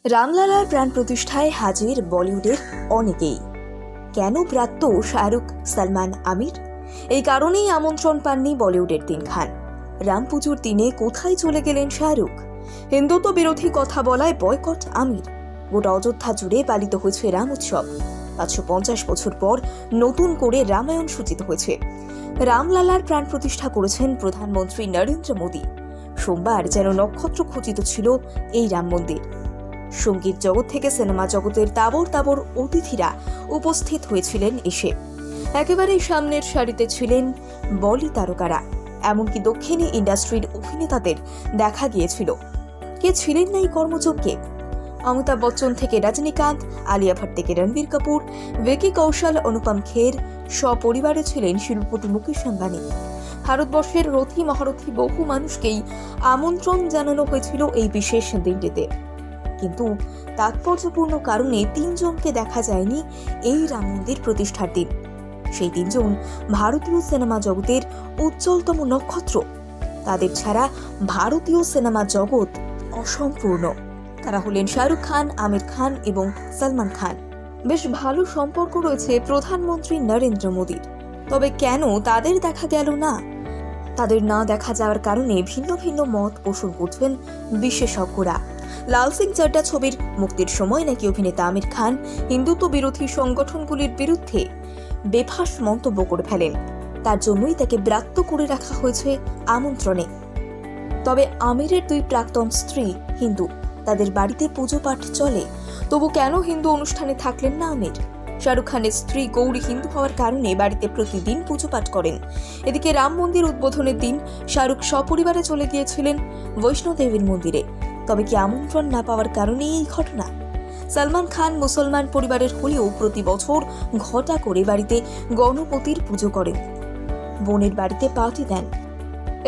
রামলালার প্রাণ প্রতিষ্ঠায় হাজির বলিউডের অনেকেই। কেন ব্রাত্য শাহরুখ, সালমান, আমির? এই কারণেই আমন্ত্রণ পাননি বলিউডের ৩ খান। রাম পুজোর দিনে কোথায় চলে গেলেন শাহরুখ? হিন্দুত্ব বিরোধী কথা বলায় বয়কট আমির। গোটা অযোধ্যা জুড়ে পালিত হয়েছে রাম উৎসব। ৫৫০ বছর পর নতুন করে রামায়ণ সূচিত হয়েছে। রামলালার প্রাণ প্রতিষ্ঠা করেছেন প্রধানমন্ত্রী নরেন্দ্র মোদী। সোমবার যেন নক্ষত্র খচিত ছিল এই রাম মন্দির। সঙ্গীত জগৎ থেকে সিনেমা জগতের তাবর তাবর অতিথিরা উপস্থিত হয়েছিলেন এসে। একেবারেই সামনের সারিতে ছিলেন বলি তারকারা, এমনকি দক্ষিণী ইন্ডাস্ট্রির অভিনেতাদের দেখা গিয়েছিল। কে ছিলেন না এই কর্মযজ্ঞে? অমিতাভ বচ্চন থেকে রজনীকান্ত, আলিয়া ভাট থেকে রণবীর কাপুর, ভিকি কৌশল, অনুপম খের, সপরিবারে ছিলেন শিল্পপতি মুকেশ আম্বানি। ভারতবর্ষের রথী মহারথী বহু মানুষকেই আমন্ত্রণ জানানো হয়েছিল এই বিশেষ দিনটিতে। কিন্তু তাৎপর্যপূর্ণ কারণে ৩ জনকে দেখা যায়নি এই রাম মন্দির প্রতিষ্ঠার দিন। সেই ৩ জন ভারতীয় সিনেমা জগতের উজ্জ্বলতম নক্ষত্র। তাদের ছাড়া ভারতীয় সিনেমা জগৎ অসম্পূর্ণ। তারা হলেন শাহরুখ খান, আমির খান এবং সালমান খান। বেশ ভালো সম্পর্ক রয়েছে প্রধানমন্ত্রী নরেন্দ্র মোদীর। তবে কেন তাদের দেখা গেল না? তাদের না দেখা যাওয়ার কারণে ভিন্ন ভিন্ন মত পোষণ করছেন বিশেষজ্ঞরা। লাল সিং চাড্ডা ছবির মুক্তির সময় নাকি অভিনেতা আমির খান হিন্দুত্ব বিরোধী সংগঠনগুলির বিরুদ্ধে বেফাঁস মন্তব্য করে ফেলেন। তার জন্যই তাকে ব্রাত্য করে রাখা হয়েছে আমন্ত্রণে। তবে আমিরের 2 প্রাক্তন স্ত্রী হিন্দু, তাদের বাড়িতে পুজো পাঠ চলে। তবু কেন হিন্দু অনুষ্ঠানে থাকলেন না আমির? শাহরুখ খানের স্ত্রী গৌরী হিন্দু হওয়ার কারণে বাড়িতে প্রতিদিন পুজো পাঠ করেন। এদিকে রাম মন্দির উদ্বোধনের দিন শাহরুখ সপরিবারে চলে গিয়েছিলেন বৈষ্ণোদেবীর মন্দিরে। তবে কি আমন্ত্রণ না পাওয়ার কারণেই এই ঘটনা? সালমান খান মুসলমান পরিবারের হলেও প্রতি বছর ঘটা করে বাড়িতে গণপতির পুজো করেন, বোনের বাড়িতে পার্টি দেন।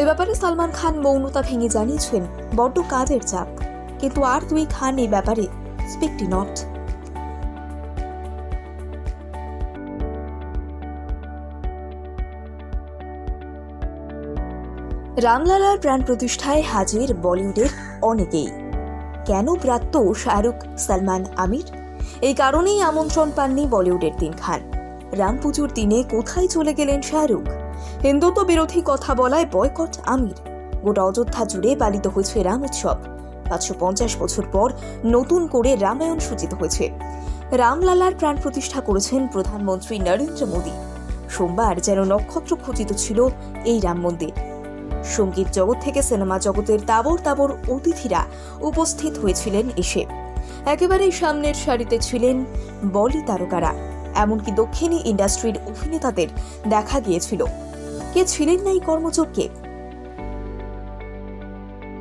এ ব্যাপারে সালমান খান মৌনতা ভেঙে জানিয়েছেন বড্ড কাজের চাপ। কিন্তু আর 2 খান এই ব্যাপারে স্পিকটি নট। রামলালার প্রাণ প্রতিষ্ঠায় হাজির বলিউডের অনেকেই। কেন ব্রাত্য শাহরুখ, সালমান, আমির? এই কারণেই আমন্ত্রণ পাননি বলিউডের ৩ খান। রাম পুজোর দিনে কোথায় চলে গেলেন শাহরুখ? হিন্দুত্ব বিরোধী কথা বলায় বয়কট আমির। গোটা অযোধ্যা জুড়ে পালিত হয়েছে রাম উৎসব। ৫৫০ বছর পর নতুন করে রামায়ণ সূচিত হয়েছে। রামলালার প্রাণ প্রতিষ্ঠা করেছেন প্রধানমন্ত্রী নরেন্দ্র মোদী। সোমবার যেন নক্ষত্র খচিত ছিল এই রাম মন্দির। সঙ্গীত জগৎ থেকে সিনেমা জগতের তাবর তাবর অতিথিরা উপস্থিত হয়েছিলেন এসে। একেবারেই সামনের সারিতে ছিলেন বলি তারকারা, এমনকি দক্ষিণী ইন্ডাস্ট্রির অভিনেতাদের দেখা গিয়েছিল। কে ছিলেন না এই কর্মযজ্ঞে?